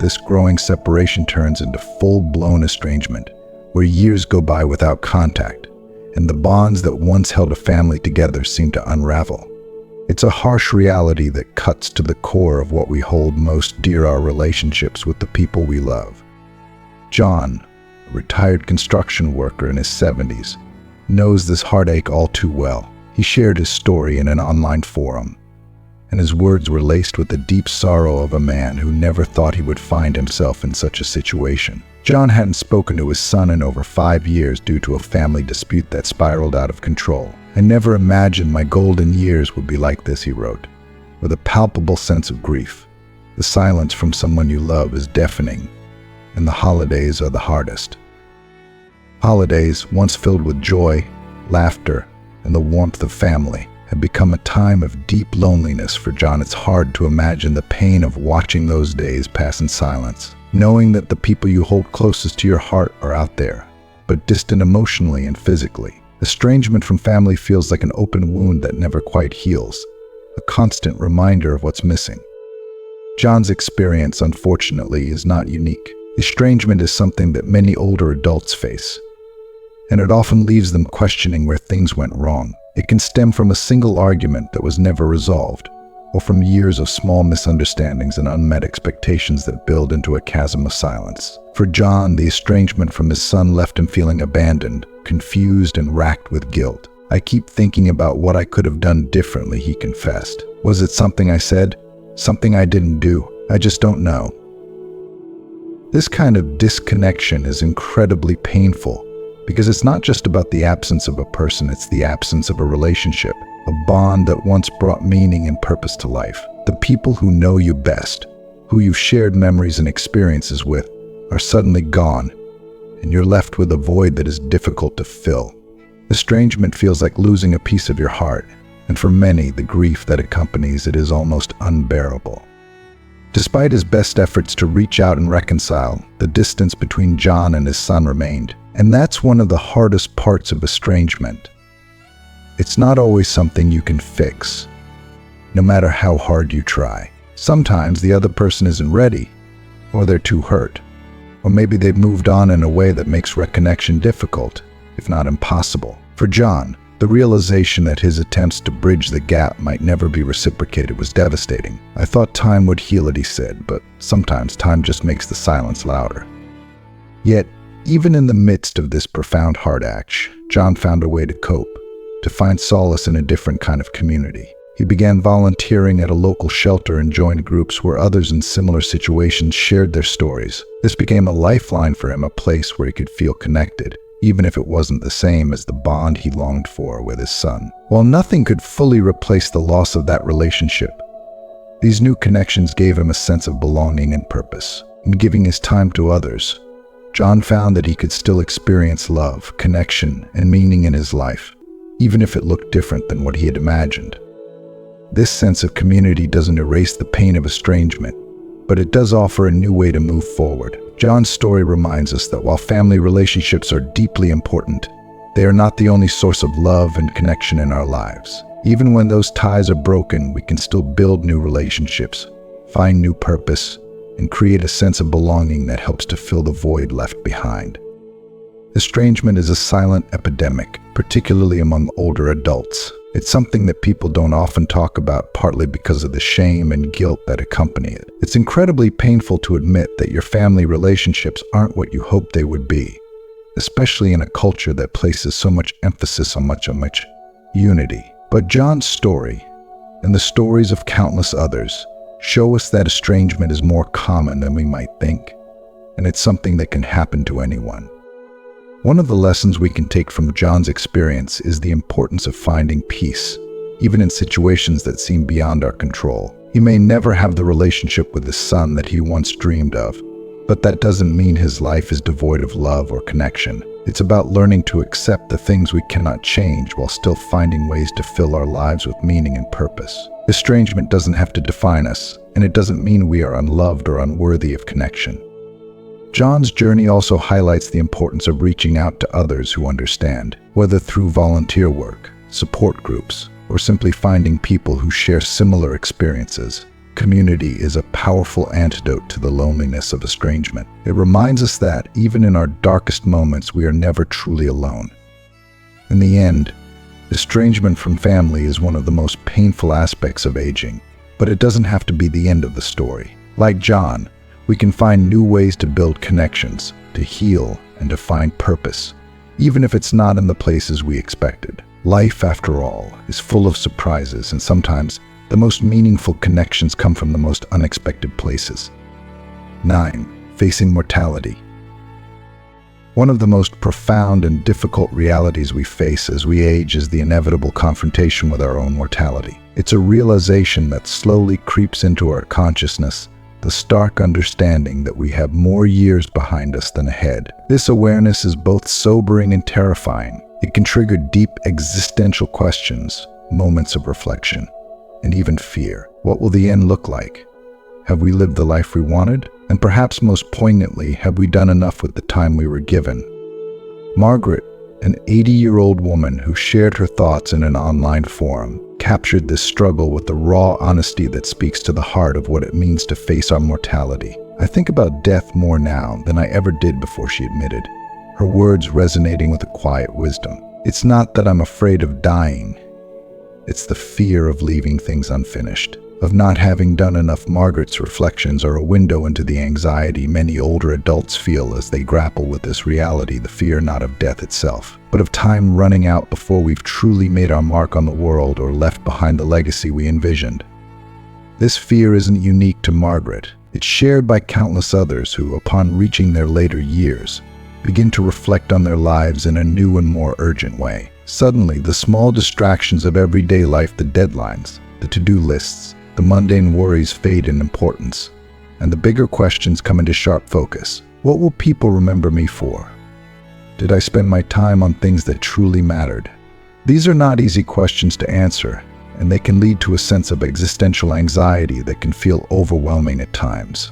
this growing separation turns into full-blown estrangement, where years go by without contact, and the bonds that once held a family together seem to unravel. It's a harsh reality that cuts to the core of what we hold most dear: our relationships with the people we love. John, a retired construction worker in his 70s, knows this heartache all too well. He shared his story in an online forum, and his words were laced with the deep sorrow of a man who never thought he would find himself in such a situation. John hadn't spoken to his son in over 5 years due to a family dispute that spiraled out of control. "I never imagined my golden years would be like this," he wrote, with a palpable sense of grief. "The silence from someone you love is deafening, and the holidays are the hardest." Holidays, once filled with joy, laughter, and the warmth of family, had become a time of deep loneliness for John. It's hard to imagine the pain of watching those days pass in silence, knowing that the people you hold closest to your heart are out there, but distant emotionally and physically. Estrangement from family feels like an open wound that never quite heals, a constant reminder of what's missing. John's experience, unfortunately, is not unique. Estrangement is something that many older adults face, and it often leaves them questioning where things went wrong. It can stem from a single argument that was never resolved, or from years of small misunderstandings and unmet expectations that build into a chasm of silence. For John, the estrangement from his son left him feeling abandoned, confused, and racked with guilt. "I keep thinking about what I could have done differently," he confessed. "Was it something I said? Something I didn't do? I just don't know." This kind of disconnection is incredibly painful, because it's not just about the absence of a person, it's the absence of a relationship, a bond that once brought meaning and purpose to life. The people who know you best, who you've shared memories and experiences with, are suddenly gone, and you're left with a void that is difficult to fill. Estrangement feels like losing a piece of your heart, and for many, the grief that accompanies it is almost unbearable. Despite his best efforts to reach out and reconcile, the distance between John and his son remained. And that's one of the hardest parts of estrangement. It's not always something you can fix, no matter how hard you try. Sometimes the other person isn't ready, or they're too hurt, or maybe they've moved on in a way that makes reconnection difficult, if not impossible. For John, the realization that his attempts to bridge the gap might never be reciprocated was devastating. "I thought time would heal it," he said, "but sometimes time just makes the silence louder." Yet, even in the midst of this profound heart-ache, John found a way to cope, to find solace in a different kind of community. He began volunteering at a local shelter and joined groups where others in similar situations shared their stories. This became a lifeline for him, a place where he could feel connected, even if it wasn't the same as the bond he longed for with his son. While nothing could fully replace the loss of that relationship, these new connections gave him a sense of belonging and purpose. In giving his time to others, John found that he could still experience love, connection, and meaning in his life, even if it looked different than what he had imagined. This sense of community doesn't erase the pain of estrangement, but it does offer a new way to move forward. John's story reminds us that while family relationships are deeply important, they are not the only source of love and connection in our lives. Even when those ties are broken, we can still build new relationships, find new purpose, and create a sense of belonging that helps to fill the void left behind. Estrangement is a silent epidemic, particularly among older adults. It's something that people don't often talk about, partly because of the shame and guilt that accompany it. It's incredibly painful to admit that your family relationships aren't what you hoped they would be, especially in a culture that places so much emphasis on much unity. But John's story, and the stories of countless others, show us that estrangement is more common than we might think, and it's something that can happen to anyone. One of the lessons we can take from John's experience is the importance of finding peace, even in situations that seem beyond our control. He may never have the relationship with his son that he once dreamed of, but that doesn't mean his life is devoid of love or connection. It's about learning to accept the things we cannot change while still finding ways to fill our lives with meaning and purpose. Estrangement doesn't have to define us, and it doesn't mean we are unloved or unworthy of connection. John's journey also highlights the importance of reaching out to others who understand, whether through volunteer work, support groups, or simply finding people who share similar experiences. Community is a powerful antidote to the loneliness of estrangement. It reminds us that, even in our darkest moments, we are never truly alone. In the end, estrangement from family is one of the most painful aspects of aging, but it doesn't have to be the end of the story. Like John, we can find new ways to build connections, to heal, and to find purpose, even if it's not in the places we expected. Life, after all, is full of surprises, and sometimes The most meaningful connections come from the most unexpected places. 9. Facing mortality. One of the most profound and difficult realities we face as we age is the inevitable confrontation with our own mortality. It's a realization that slowly creeps into our consciousness, the stark understanding that we have more years behind us than ahead. This awareness is both sobering and terrifying. It can trigger deep existential questions, moments of reflection, and even fear. What will the end look like? Have we lived the life we wanted? And perhaps most poignantly, have we done enough with the time we were given? Margaret, an 80-year-old woman who shared her thoughts in an online forum, captured this struggle with the raw honesty that speaks to the heart of what it means to face our mortality. "I think about death more now than I ever did before," she admitted, her words resonating with a quiet wisdom. "It's not that I'm afraid of dying. It's the fear of leaving things unfinished, of not having done enough." Margaret's reflections are a window into the anxiety many older adults feel as they grapple with this reality, the fear not of death itself, but of time running out before we've truly made our mark on the world or left behind the legacy we envisioned. This fear isn't unique to Margaret. It's shared by countless others who, upon reaching their later years, begin to reflect on their lives in a new and more urgent way. Suddenly, the small distractions of everyday life, the deadlines, the to-do lists, the mundane worries fade in importance, and the bigger questions come into sharp focus. What will people remember me for? Did I spend my time on things that truly mattered? These are not easy questions to answer, and they can lead to a sense of existential anxiety that can feel overwhelming at times.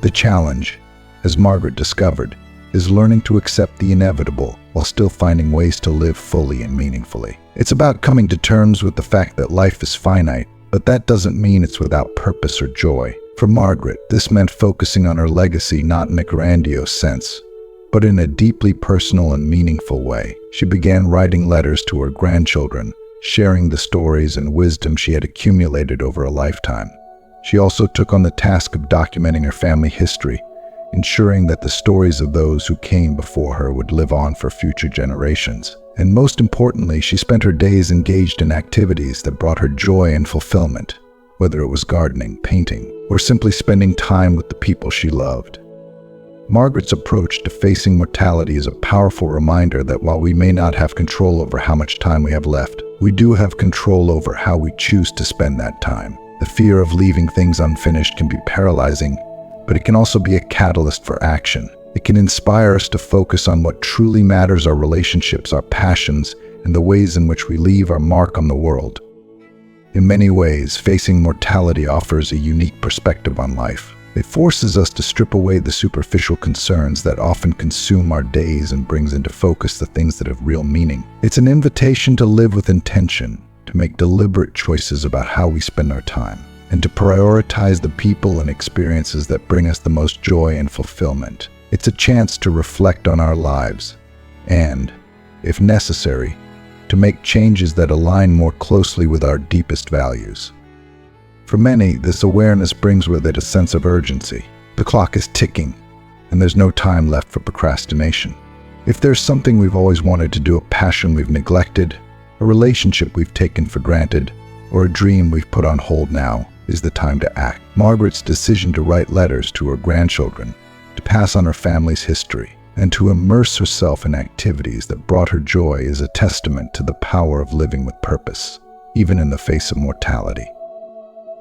The challenge, as Margaret discovered, is learning to accept the inevitable while still finding ways to live fully and meaningfully. It's about coming to terms with the fact that life is finite, but that doesn't mean it's without purpose or joy. For Margaret, this meant focusing on her legacy not in a grandiose sense, but in a deeply personal and meaningful way. She began writing letters to her grandchildren, sharing the stories and wisdom she had accumulated over a lifetime. She also took on the task of documenting her family history, ensuring that the stories of those who came before her would live on for future generations. And most importantly, she spent her days engaged in activities that brought her joy and fulfillment, whether it was gardening, painting, or simply spending time with the people she loved. Margaret's approach to facing mortality is a powerful reminder that while we may not have control over how much time we have left, we do have control over how we choose to spend that time. The fear of leaving things unfinished can be paralyzing, but it can also be a catalyst for action. It can inspire us to focus on what truly matters: our relationships, our passions, and the ways in which we leave our mark on the world. In many ways, facing mortality offers a unique perspective on life. It forces us to strip away the superficial concerns that often consume our days and brings into focus the things that have real meaning. It's an invitation to live with intention, to make deliberate choices about how we spend our time, and to prioritize the people and experiences that bring us the most joy and fulfillment. It's a chance to reflect on our lives and, if necessary, to make changes that align more closely with our deepest values. For many, this awareness brings with it a sense of urgency. The clock is ticking, and there's no time left for procrastination. If there's something we've always wanted to do, a passion we've neglected, a relationship we've taken for granted, or a dream we've put on hold, now is the time to act. Margaret's decision to write letters to her grandchildren, to pass on her family's history, and to immerse herself in activities that brought her joy is a testament to the power of living with purpose, even in the face of mortality.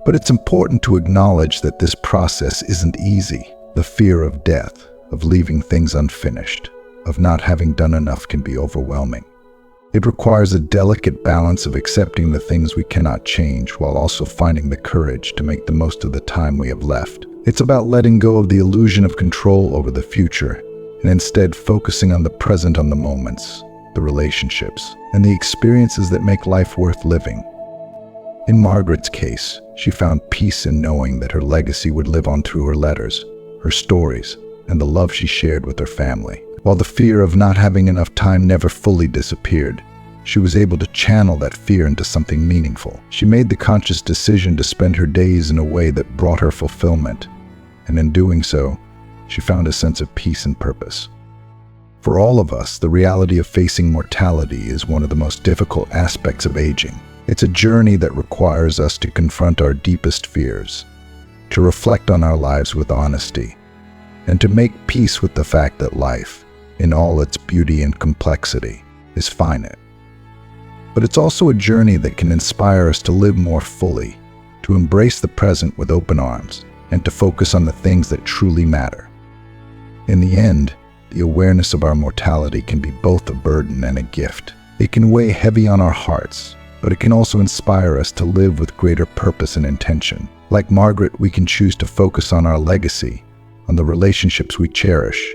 But it's important to acknowledge that this process isn't easy. The fear of death, of leaving things unfinished, of not having done enough can be overwhelming. It requires a delicate balance of accepting the things we cannot change while also finding the courage to make the most of the time we have left. It's about letting go of the illusion of control over the future and instead focusing on the present, on the moments, the relationships, and the experiences that make life worth living. In Margaret's case, she found peace in knowing that her legacy would live on through her letters, her stories, and the love she shared with her family. While the fear of not having enough time never fully disappeared, she was able to channel that fear into something meaningful. She made the conscious decision to spend her days in a way that brought her fulfillment, and in doing so, she found a sense of peace and purpose. For all of us, the reality of facing mortality is one of the most difficult aspects of aging. It's a journey that requires us to confront our deepest fears, to reflect on our lives with honesty, and to make peace with the fact that life, in all its beauty and complexity, is finite. But it's also a journey that can inspire us to live more fully, to embrace the present with open arms, and to focus on the things that truly matter. In the end, the awareness of our mortality can be both a burden and a gift. It can weigh heavy on our hearts, but it can also inspire us to live with greater purpose and intention. Like Margaret, we can choose to focus on our legacy, on the relationships we cherish,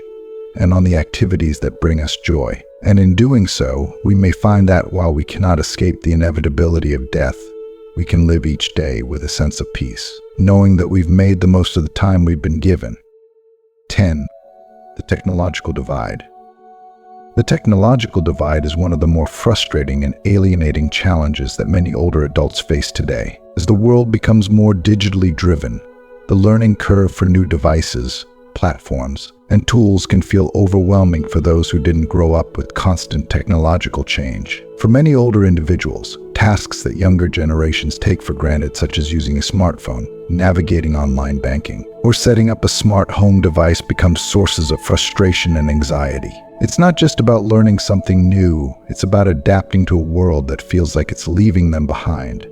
and on the activities that bring us joy. And in doing so, we may find that while we cannot escape the inevitability of death, we can live each day with a sense of peace, knowing that we've made the most of the time we've been given. 10. The technological divide. The technological divide is one of the more frustrating and alienating challenges that many older adults face today. As the world becomes more digitally driven, the learning curve for new devices, platforms, and tools can feel overwhelming for those who didn't grow up with constant technological change. For many older individuals, tasks that younger generations take for granted, such as using a smartphone, navigating online banking, or setting up a smart home device, become sources of frustration and anxiety. It's not just about learning something new, it's about adapting to a world that feels like it's leaving them behind.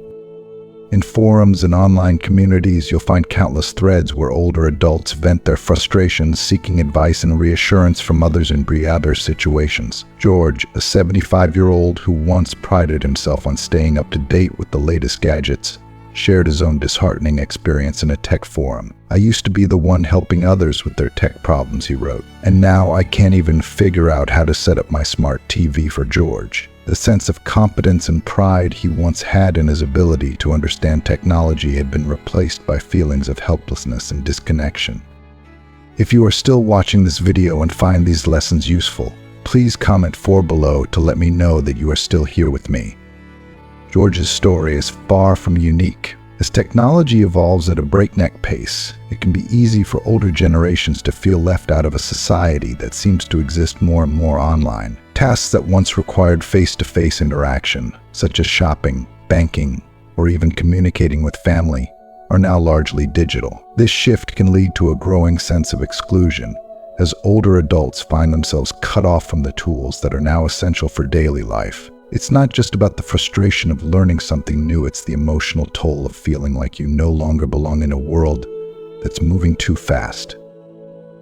In forums and online communities, you'll find countless threads where older adults vent their frustrations, seeking advice and reassurance from others in other situations. George, a 75-year-old who once prided himself on staying up to date with the latest gadgets, shared his own disheartening experience in a tech forum. "I used to be the one helping others with their tech problems," he wrote, "and now I can't even figure out how to set up my smart TV for George." The sense of competence and pride he once had in his ability to understand technology had been replaced by feelings of helplessness and disconnection. If you are still watching this video and find these lessons useful, please comment below to let me know that you are still here with me. George's story is far from unique. As technology evolves at a breakneck pace, it can be easy for older generations to feel left out of a society that seems to exist more and more online. Tasks that once required face-to-face interaction, such as shopping, banking, or even communicating with family, are now largely digital. This shift can lead to a growing sense of exclusion, as older adults find themselves cut off from the tools that are now essential for daily life. It's not just about the frustration of learning something new, it's the emotional toll of feeling like you no longer belong in a world that's moving too fast.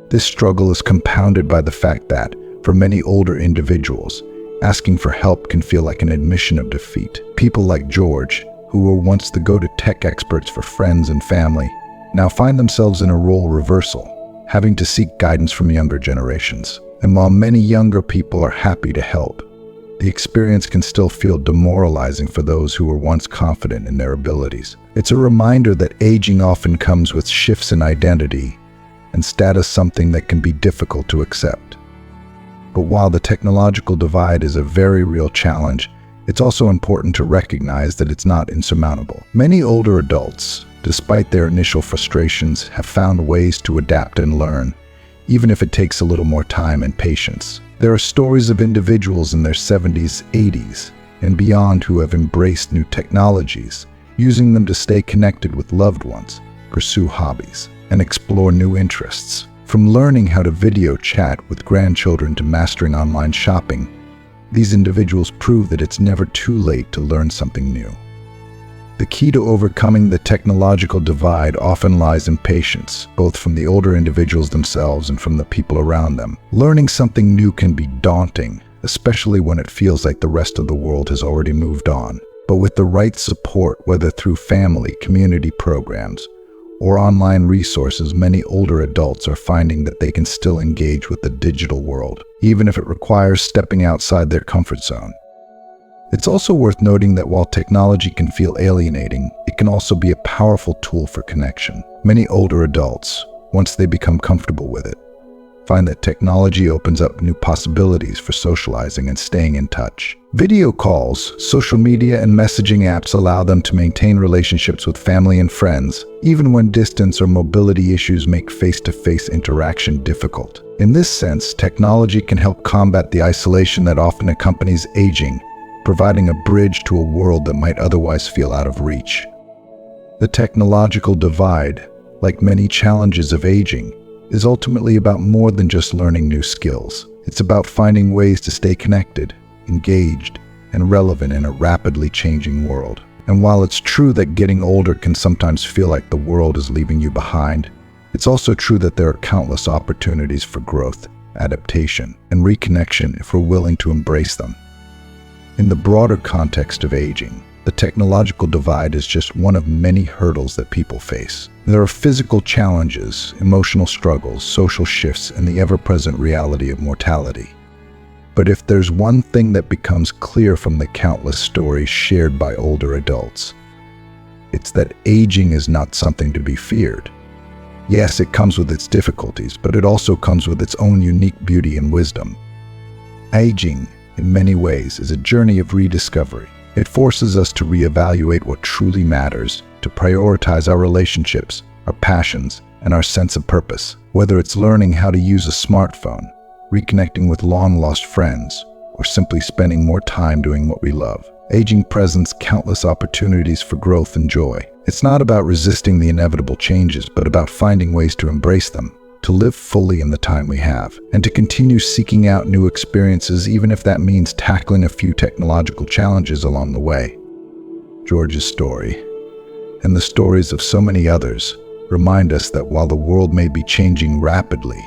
This struggle is compounded by the fact that, for many older individuals, asking for help can feel like an admission of defeat. People like George, who were once the go-to tech experts for friends and family, now find themselves in a role reversal, having to seek guidance from younger generations. And while many younger people are happy to help, the experience can still feel demoralizing for those who were once confident in their abilities. It's a reminder that aging often comes with shifts in identity and status, something that can be difficult to accept. But while the technological divide is a very real challenge, it's also important to recognize that it's not insurmountable. Many older adults, despite their initial frustrations, have found ways to adapt and learn, even if it takes a little more time and patience. There are stories of individuals in their 70s, 80s, and beyond who have embraced new technologies, using them to stay connected with loved ones, pursue hobbies, and explore new interests. From learning how to video chat with grandchildren to mastering online shopping, these individuals prove that it's never too late to learn something new. The key to overcoming the technological divide often lies in patience, both from the older individuals themselves and from the people around them. Learning something new can be daunting, especially when it feels like the rest of the world has already moved on. But with the right support, whether through family, community programs, or online resources, many older adults are finding that they can still engage with the digital world, even if it requires stepping outside their comfort zone. It's also worth noting that while technology can feel alienating, it can also be a powerful tool for connection. Many older adults, once they become comfortable with it, find that technology opens up new possibilities for socializing and staying in touch. Video calls, social media, and messaging apps allow them to maintain relationships with family and friends, even when distance or mobility issues make face-to-face interaction difficult. In this sense, technology can help combat the isolation that often accompanies aging, providing a bridge to a world that might otherwise feel out of reach. The technological divide, like many challenges of aging, is ultimately about more than just learning new skills. It's about finding ways to stay connected, engaged, and relevant in a rapidly changing world. And while it's true that getting older can sometimes feel like the world is leaving you behind, it's also true that there are countless opportunities for growth, adaptation, and reconnection if we're willing to embrace them. In the broader context of aging, the technological divide is just one of many hurdles that people face. There are physical challenges, emotional struggles, social shifts, and the ever-present reality of mortality. But if there's one thing that becomes clear from the countless stories shared by older adults, it's that aging is not something to be feared. Yes, it comes with its difficulties, but it also comes with its own unique beauty and wisdom. Aging, in many ways, is a journey of rediscovery. It forces us to reevaluate what truly matters, to prioritize our relationships, our passions, and our sense of purpose. Whether it's learning how to use a smartphone, reconnecting with long-lost friends, or simply spending more time doing what we love, aging presents countless opportunities for growth and joy. It's not about resisting the inevitable changes, but about finding ways to embrace them, to live fully in the time we have, and to continue seeking out new experiences, even if that means tackling a few technological challenges along the way. George's story, and the stories of so many others, remind us that while the world may be changing rapidly,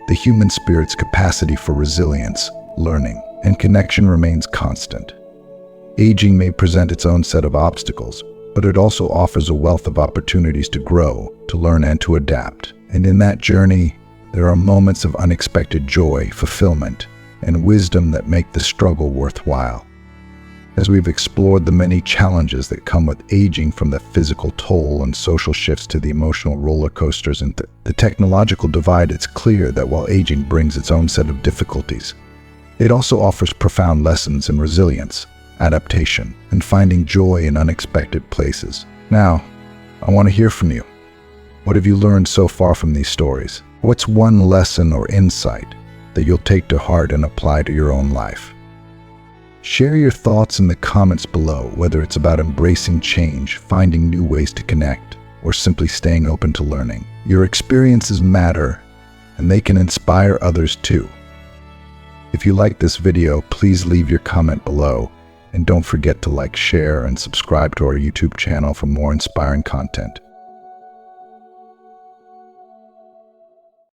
the human spirit's capacity for resilience, learning, and connection remains constant. Aging may present its own set of obstacles, but it also offers a wealth of opportunities to grow, to learn, and to adapt. And in that journey, there are moments of unexpected joy, fulfillment, and wisdom that make the struggle worthwhile. As we've explored the many challenges that come with aging, from the physical toll and social shifts to the emotional roller coasters and the technological divide, it's clear that while aging brings its own set of difficulties, it also offers profound lessons in resilience, adaptation, and finding joy in unexpected places. Now, I want to hear from you. What have you learned so far from these stories? What's one lesson or insight that you'll take to heart and apply to your own life? Share your thoughts in the comments below, whether it's about embracing change, finding new ways to connect, or simply staying open to learning. Your experiences matter, and they can inspire others too. If you like this video, please leave your comment below, and don't forget to like, share, and subscribe to our YouTube channel for more inspiring content.